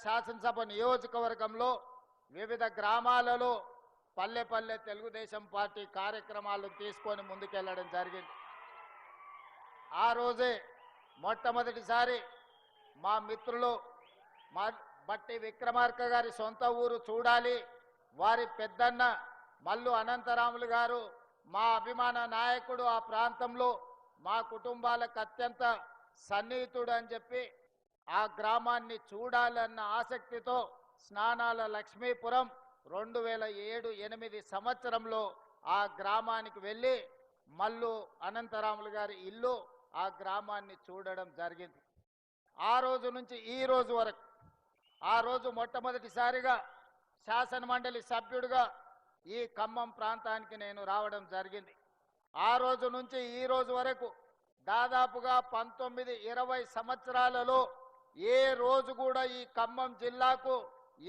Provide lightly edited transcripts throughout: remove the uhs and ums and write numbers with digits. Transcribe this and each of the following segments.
శాసనసభ నియోజకవర్గంలో వివిధ గ్రామాలలో పల్లె పల్లె తెలుగుదేశం పార్టీ కార్యక్రమాలు తీసుకొని ముందుకెళ్లడం జరిగింది. ఆ రోజే మొట్టమొదటిసారి మా మిత్రులు బట్టి విక్రమార్క గారి సొంత ఊరు చూడాలి, వారి పెద్దన్న మల్లు అనంతరాములు గారు మా అభిమాన నాయకుడు, ఆ ప్రాంతంలో మా కుటుంబాలకు అత్యంత సన్నిహితుడు అని చెప్పి ఆ గ్రామాన్ని చూడాలన్న ఆసక్తితో స్నానాల లక్ష్మీపురం 2007-8 సంవత్సరంలో ఆ గ్రామానికి వెళ్ళి మల్లు అనంతరాములు గారి ఇల్లు ఆ గ్రామాన్ని చూడడం జరిగింది. ఆ రోజు నుంచి ఈ రోజు వరకు, ఆ రోజు మొట్టమొదటిసారిగా శాసన మండలి సభ్యుడిగా ఈ ఖమ్మం ప్రాంతానికి నేను రావడం జరిగింది. ఆ రోజు నుంచి ఈ రోజు వరకు దాదాపుగా 19-20 సంవత్సరాలలో ఏ రోజు కూడా ఈ ఖమ్మం జిల్లాకు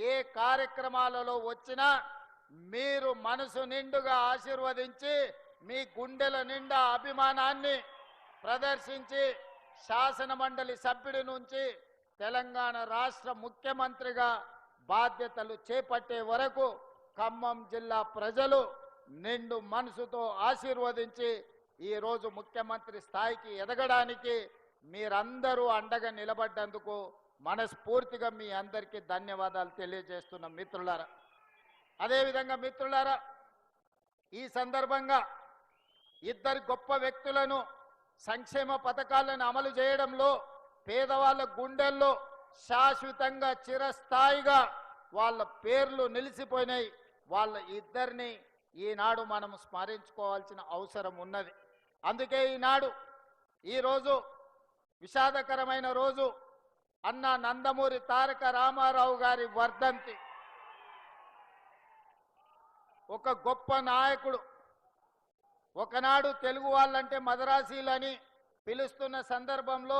ఏ కార్యక్రమాలలో వచ్చినా మీరు మనసు నిండుగా ఆశీర్వదించి మీ గుండెల నిండా అభిమానాన్ని ప్రదర్శించి శాసన మండలి సభ్యుడి నుంచి తెలంగాణ రాష్ట్ర ముఖ్యమంత్రిగా బాధ్యతలు చేపట్టే వరకు ఖమ్మం జిల్లా ప్రజలు నిండు మనసుతో ఆశీర్వదించి ఈరోజు ముఖ్యమంత్రి స్థాయికి ఎదగడానికి మీరందరూ అండగా నిలబడ్డందుకు మనస్ఫూర్తిగా మీ అందరికీ ధన్యవాదాలు తెలియజేస్తున్న మిత్రులారా. అదేవిధంగా మిత్రులారా, ఈ సందర్భంగా ఇద్దరు గొప్ప వ్యక్తులను సంక్షేమ పథకాలను అమలు చేయడంలో పేదవాళ్ళ గుండెల్లో శాశ్వతంగా చిరస్థాయిగా వాళ్ళ పేర్లు నిలిచిపోయినాయి. వాళ్ళ ఇద్దరిని ఈనాడు మనం స్మరించుకోవాల్సిన అవసరం ఉన్నది. అందుకే ఈనాడు ఈరోజు విషాదకరమైన రోజు, అన్న నందమూరి తారక రామారావు గారి వర్ధంతి. ఒక గొప్ప నాయకుడు. ఒకనాడు తెలుగు వాళ్ళంటే మదరాసీలని పిలుస్తున్న సందర్భంలో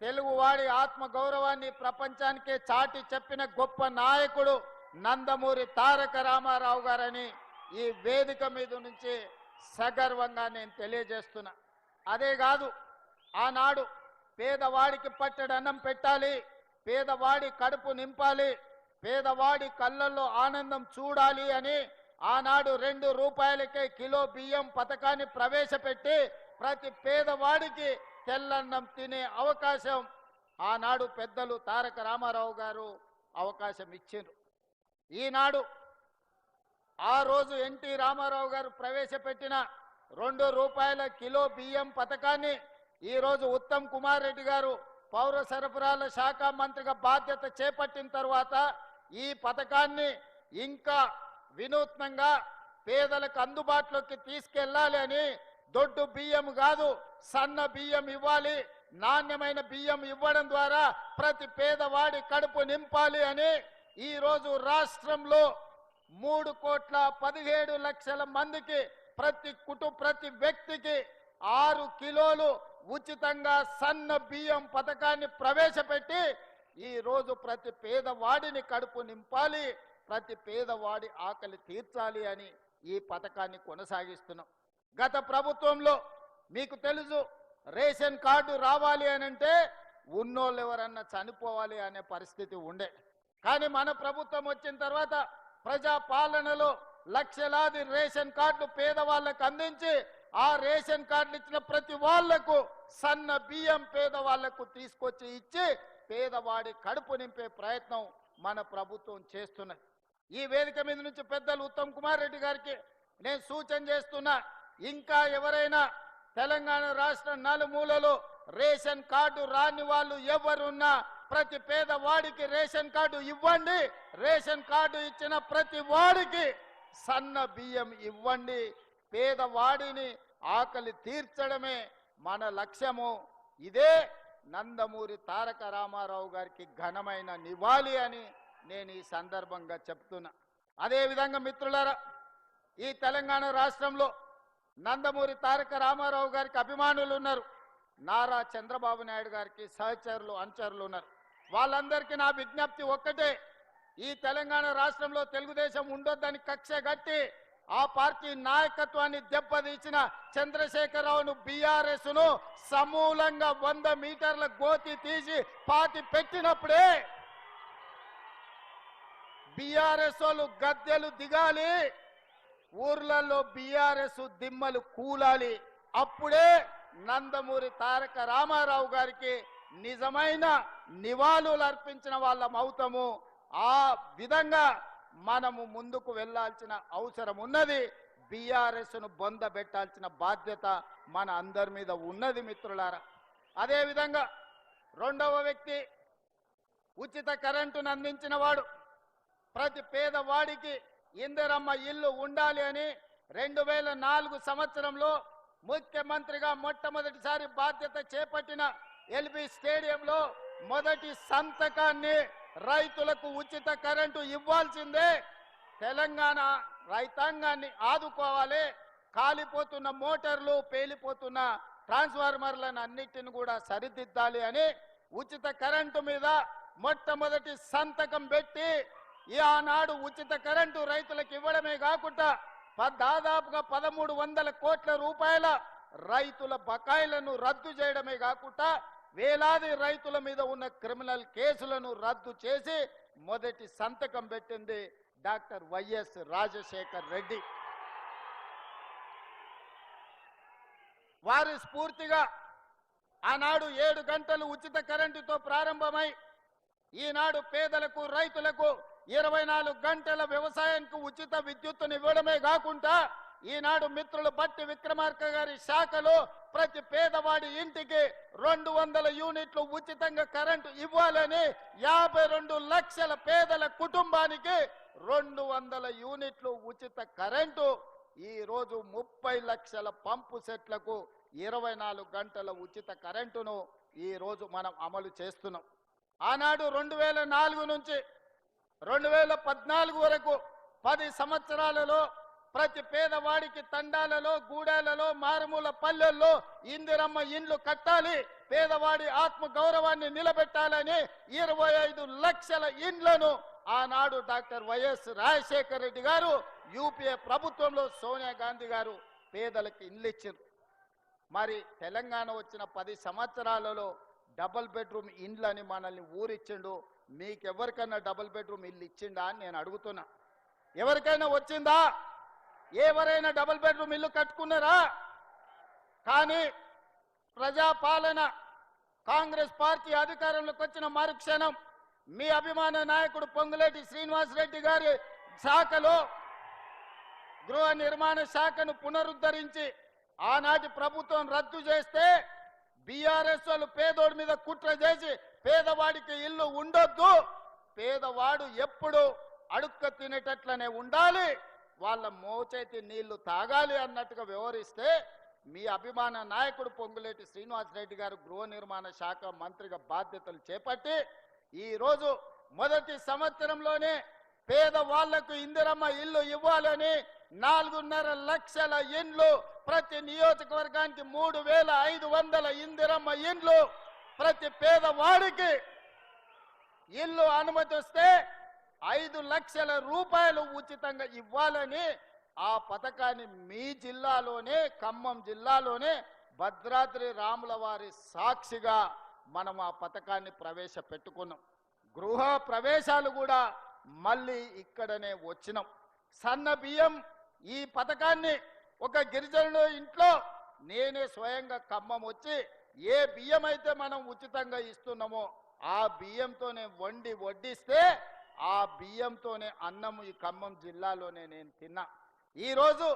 తెలుగువాడి ఆత్మ గౌరవాన్ని ప్రపంచానికే చాటి చెప్పిన గొప్ప నాయకుడు నందమూరి తారక రామారావు గారని ఈ వేదిక మీద నుంచి సగర్వంగా నేను తెలియజేస్తున్నా. అదే కాదు, ఆనాడు పేదవాడికి పట్టెడు అన్నం పెట్టాలి, పేదవాడి కడుపు నింపాలి, పేదవాడి కళ్ళల్లో ఆనందం చూడాలి అని ఆనాడు 2 రూపాయలకే కిలో బియ్యం పథకాన్ని ప్రవేశపెట్టి ప్రతి పేదవాడికి తెల్లన్నం తినే అవకాశం ఆనాడు పెద్దలు తారక రామారావు గారు అవకాశం ఇచ్చారు. ఈనాడు ఆ రోజు ఎన్టీ రామారావు గారు ప్రవేశపెట్టిన 2 రూపాయల కిలో బియ్యం పథకాన్ని ఈరోజు ఉత్తమ్ కుమార్ రెడ్డి గారు పౌర సరఫరాల శాఖ మంత్రిగా బాధ్యత చేపట్టిన తర్వాత ఈ పథకాన్ని ఇంకా వినూత్నంగా పేదలకు అందుబాటులోకి తీసుకెళ్లాలి అని దొడ్డు బియ్యం కాదు సన్న బియ్యం ఇవ్వాలి, నాణ్యమైన బియ్యం ఇవ్వడం ద్వారా ప్రతి పేదవాడి కడుపు నింపాలి అని ఈరోజు రాష్ట్రంలో 3,17,00,000 మందికి ప్రతి వ్యక్తికి 6 కిలోలు ఉచితంగా సన్న బియ్యం పథకాన్ని ప్రవేశపెట్టి ఈరోజు ప్రతి పేదవాడిని కడుపు నింపాలి, ప్రతి పేదవాడి ఆకలి తీర్చాలి అని ఈ పథకాన్ని కొనసాగిస్తున్నాం. గత ప్రభుత్వంలో మీకు తెలుసు, రేషన్ కార్డు రావాలి అనంటే ఉన్నోళ్ళు ఎవరన్నా చనిపోవాలి అనే పరిస్థితి ఉండే. కానీ మన ప్రభుత్వం వచ్చిన తర్వాత ప్రజా పాలనలో లక్షలాది రేషన్ కార్డులు పేదవాళ్ళకు అందించి ఆ రేషన్ కార్డులు ఇచ్చిన ప్రతి వాళ్లకు సన్న బియ్యం పేదవాళ్లకు తీసుకొచ్చి ఇచ్చి పేదవాడి కడుపు నింపే ప్రయత్నం మన ప్రభుత్వం చేస్తున్నది. ఈ వేదిక మీద నుంచి పెద్దలు ఉత్తమ్ కుమార్ రెడ్డి గారికి నేను సూచన చేస్తున్నా, ఇంకా ఎవరైనా తెలంగాణ రాష్ట్ర నలుమూలలో రేషన్ కార్డు రాని వాళ్ళు ఎవరున్నా ప్రతి పేదవాడికి రేషన్ కార్డు ఇవ్వండి, రేషన్ కార్డు ఇచ్చిన ప్రతి వాడికి సన్న బియ్యం ఇవ్వండి. పేదవాడిని ఆకలి తీర్చడమే మన లక్ష్యము. ఇదే నందమూరి తారక రామారావు గారికి ఘనమైన నివాళి అని నేను ఈ సందర్భంగా చెప్తున్నా. అదేవిధంగా మిత్రులారా, ఈ తెలంగాణ రాష్ట్రంలో నందమూరి తారక రామారావు గారికి అభిమానులు ఉన్నారు, నారా చంద్రబాబు నాయుడు గారికి సహచరులు అనుచరులు ఉన్నారు. వాళ్ళందరికీ నా విజ్ఞప్తి ఒక్కటే, ఈ తెలంగాణ రాష్ట్రంలో తెలుగుదేశం ఉండొద్దని కక్ష గట్టి ఆ పార్టీ నాయకత్వాన్ని దెబ్బతీసిన చంద్రశేఖరరావును బీఆర్ఎస్ ను సమూలంగా 100 మీటర్ల గోతి తీసి పాతి పెట్టినప్పుడే బీఆర్ఎస్ వాళ్ళు గద్దెలు దిగాలి, ఊర్లలో బీఆర్ఎస్ దిమ్మలు కూలాలి. అప్పుడే నందమూరి తారక రామారావు గారికి నిజమైన నివాళులు అర్పించిన వాళ్ళం అవుతాము. ఆ విధంగా మనము ముందుకు వెళ్లాల్సిన అవసరం ఉన్నది. బీఆర్ఎస్ ను బొంద పెట్టాల్సిన బాధ్యత మన అందరి మీద ఉన్నది మిత్రులారా. అదేవిధంగా రెండవ వ్యక్తి ఉచిత కరెంటును అందించిన వాడు. ప్రతి పేదవాడికి ఇందిరమ్మ ఇల్లు ఉండాలి అని 2004 సంవత్సరంలో ముఖ్యమంత్రిగా మొట్టమొదటిసారి బాధ్యత చేపట్టిన ఎల్బీ స్టేడియంలో మొదటి సంతకాన్ని రైతులకు ఉచిత కరెంటు ఇవ్వాల్సిందే. తెలంగాణ రైతాంగాన్ని ఆదుకోవాలి. కాలిపోతున్న మోటార్లు, పేలిపోతున్న ట్రాన్స్ఫార్మర్లను అన్నిటిని కూడా సరిదిద్దాలి అని ఉచిత కరెంటు మీద మొట్టమొదటి సంతకం పెట్టి ఆనాడు ఉచిత కరెంటు రైతులకు ఇవ్వడమే కాకుండా దాదాపుగా 1300 కోట్ల రూపాయల రైతుల బకాయిలను రద్దు చేయడమే కాకుండా వేలాది రైతుల మీద ఉన్న క్రిమినల్ కేసులను రద్దు చేసి మొదటి సంతకం పెట్టింది డాక్టర్ వైఎస్ రాజశేఖర్ రెడ్డి. వారి స్ఫూర్తిగా ఆనాడు 7 గంటలు ఉచిత కరెంటుతో ప్రారంభమై ఈనాడు పేదలకు రైతులకు 24 గంటల వ్యవసాయానికి ఉచిత విద్యుత్తును ఇవ్వడమే కాకుండా ఈనాడు మిత్రులు బట్టి విక్రమార్క గారి శాఖలో ప్రతి పేదవాడి ఇంటికి 200 యూనిట్లు ఉచితంగా కరెంటు ఇవ్వాలని 52 లక్షల పేదల కుటుంబానికి 200 యూనిట్లు ఉచిత కరెంటు, ఈ రోజు 30 లక్షల పంపు సెట్లకు 24 గంటల ఉచిత కరెంటును ఈ రోజు మనం అమలు చేస్తున్నాం. ఆనాడు 2004 నుంచి 2014 వరకు 10 సంవత్సరాలలో ప్రతి పేదవాడికి తండాలలో, గూడాలలో, మారుమూల పల్లెల్లో ఇందిరమ్మ ఇండ్లు కట్టాలి, పేదవాడి ఆత్మ గౌరవాన్ని నిలబెట్టాలని 25 లక్షల ఇండ్లను ఆనాడు డాక్టర్ వైఎస్ రాజశేఖర రెడ్డి గారు యూపీఏ ప్రభుత్వంలో సోనియా గాంధీ గారు పేదలకు ఇండ్లు ఇచ్చారు. మరి తెలంగాణ వచ్చిన 10 సంవత్సరాలలో డబుల్ బెడ్రూమ్ ఇండ్లని మనల్ని ఊరిచ్చిండు. మీకెవరికైనా డబుల్ బెడ్రూమ్ ఇల్లు ఇచ్చిండా అని నేను అడుగుతున్నా. ఎవరికైనా వచ్చిందా? ఎవరైనా డబుల్ బెడ్రూమ్ ఇల్లు కట్టుకున్నారా? కానీ ప్రజాపాలన కాంగ్రెస్ పార్టీ అధికారంలోకి వచ్చిన మరుక్షణం మీ అభిమాన నాయకుడు పొంగులేటి శ్రీనివాస్ రెడ్డి గారి శాఖలో గృహ నిర్మాణ శాఖను పునరుద్ధరించి ఆనాటి ప్రభుత్వం రద్దు చేస్తే బీఆర్ఎస్ వాళ్ళు పేదోడి మీద కుట్ర చేసి పేదవాడికి ఇల్లు ఉండొద్దు, పేదవాడు ఎప్పుడు అడుక్క తినేటట్లనే ఉండాలి, వాళ్ళ మోచేతి నీళ్లు తాగాలి అన్నట్టుగా వ్యవహరిస్తే మీ అభిమాన నాయకుడు పొంగులేటి శ్రీనివాస్ రెడ్డి గారు గృహ నిర్మాణ శాఖ మంత్రిగా బాధ్యతలు చేపట్టి ఈరోజు మొదటి సంవత్సరంలోనే పేదవాళ్లకు ఇందిరమ్మ ఇల్లు ఇవ్వాలని 4.5 లక్షల ఇండ్లు, ప్రతి నియోజకవర్గానికి 3500 ఇందిరమ్మ ఇండ్లు, ప్రతి పేదవాడికి ఇల్లు అనుమతి వస్తే 5 లక్షల రూపాయలు ఉచితంగా ఇవ్వాలని ఆ పథకాన్ని మీ జిల్లాలోనే, ఖమ్మం జిల్లాలోనే భద్రాద్రి రాముల వారి సాక్షిగా మనం ఆ పథకాన్ని ప్రవేశపెట్టుకున్నాం. గృహ ప్రవేశాలు కూడా మళ్ళీ ఇక్కడనే వచ్చినాం. సన్న బియ్యం ఈ పథకాన్ని ఒక గిరిజనుడు ఇంట్లో నేనే స్వయంగా ఖమ్మం వచ్చి ఏ బియ్యం అయితే మనం ఉచితంగా ఇస్తున్నామో ఆ బియ్యంతోనే వడ్డిస్తే ఆ బియ్యంతోనే అన్నం ఈ ఖమ్మం జిల్లాలోనే నేను తిన్నా. ఈరోజు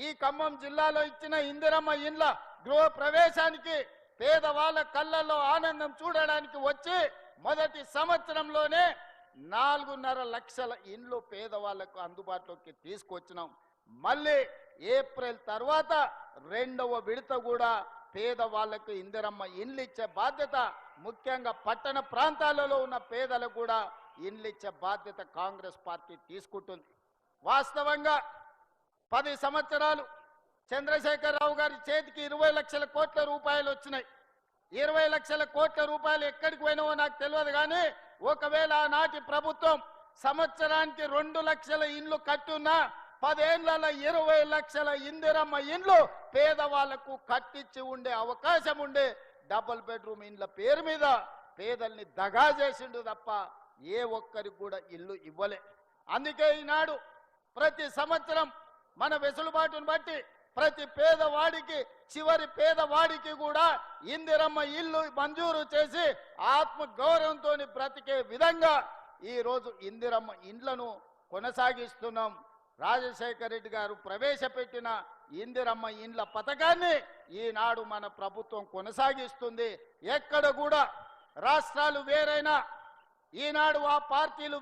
ఈ ఖమ్మం జిల్లాలో ఇచ్చిన ఇందిరమ్మ ఇండ్ల గృహ ప్రవేశానికి పేదవాళ్ళ కళ్ళల్లో ఆనందం చూడడానికి వచ్చి మొదటి సంవత్సరంలోనే 4.5 లక్షల ఇండ్లు పేదవాళ్లకు అందుబాటులోకి తీసుకొచ్చినాం. మళ్ళీ ఏప్రిల్ తర్వాత 2వ విడత కూడా పేదవాళ్లకు ఇందిరమ్మ ఇండ్లు ఇచ్చే బాధ్యత, ముఖ్యంగా పట్టణ ప్రాంతాలలో ఉన్న పేదలకు కూడా ఇండ్లు ఇచ్చే బాధ్యత కాంగ్రెస్ పార్టీ తీసుకుంటుంది. వాస్తవంగా 10 సంవత్సరాలు చంద్రశేఖరరావు గారి చేతికి 20 లక్షల కోట్ల రూపాయలు వచ్చినాయి. 20 లక్షల కోట్ల రూపాయలు ఎక్కడికి పోయినావో నాకు తెలియదు, కానీ ఒకవేళ ఆనాటి ప్రభుత్వం సంవత్సరానికి 2 లక్షల ఇండ్లు కట్టున్నా 10 ఏళ్లలో 20 లక్షల ఇందిరమ్మ ఇండ్లు పేదవాళ్లకు కట్టించి ఉండే అవకాశం ఉండే. డబుల్ బెడ్రూమ్ ఇండ్ల పేరు మీద పేదల్ని దగా చేసిండు తప్ప ఏ ఒక్కరికి కూడా ఇల్లు ఇవ్వలే. అందుకే ఈనాడు ప్రతి సంవత్సరం మన వెసులుబాటును బట్టి ప్రతి పేదవాడికి చివరి పేదవాడికి కూడా ఇందిరమ్మ ఇల్లు మంజూరు చేసి ఆత్మ గౌరవంతో బ్రతికే విధంగా ఈ రోజు ఇందిరమ్మ ఇండ్లను కొనసాగిస్తున్నాం. రాజశేఖర రెడ్డి గారు ప్రవేశపెట్టిన ఇందిరమ్మ ఇండ్ల పథకాన్ని ఈనాడు మన ప్రభుత్వం కొనసాగిస్తుంది. ఎక్కడ కూడా రాష్ట్రాలు వేరైనా ఈనాడు ఆ పార్టీలు